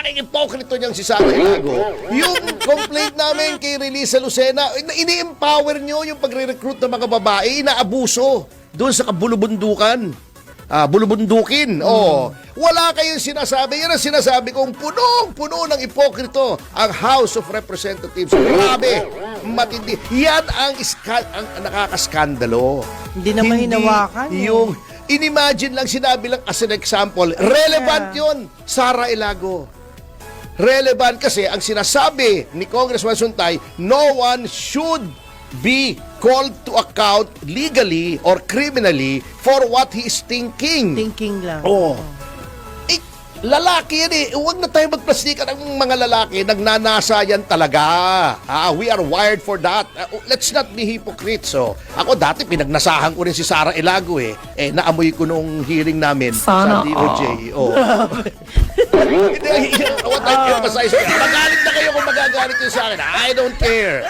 lalaking ipokrito niyang si Sara Ilago. Yung complaint namin kay Relisa Lucena, ini-empower niyo yung pagre-recruit ng mga babae, inaabuso doon sa kabulubundukan. Bulubundukin. Wala kayong sinasabi. Yan ang sinasabi kong punong-puno ng ipokrito ang House of Representatives. Grabe, matindi. Yan ang nakakaskandalo. Hindi naman hinawakan. Yung inimagine lang, sinabi lang as an example, relevant yun, Sara Ilago. Relevant kasi ang sinasabi ni Congressman Suntay, no one should be called to account legally or criminally for what he is thinking. Thinking lang. Lalaki yan eh. Huwag na tayo magplastikan ng mga lalaki. Nagnanasa yan talaga. We are wired for that. Let's not be hypocrites. So, ako dati pinagnasahan ko rin si Sara Ilago eh. Naamoy ko nung hearing namin sa DOJ. What I emphasize, magalit na kayo kung magagalit yun sa akin. I don't care.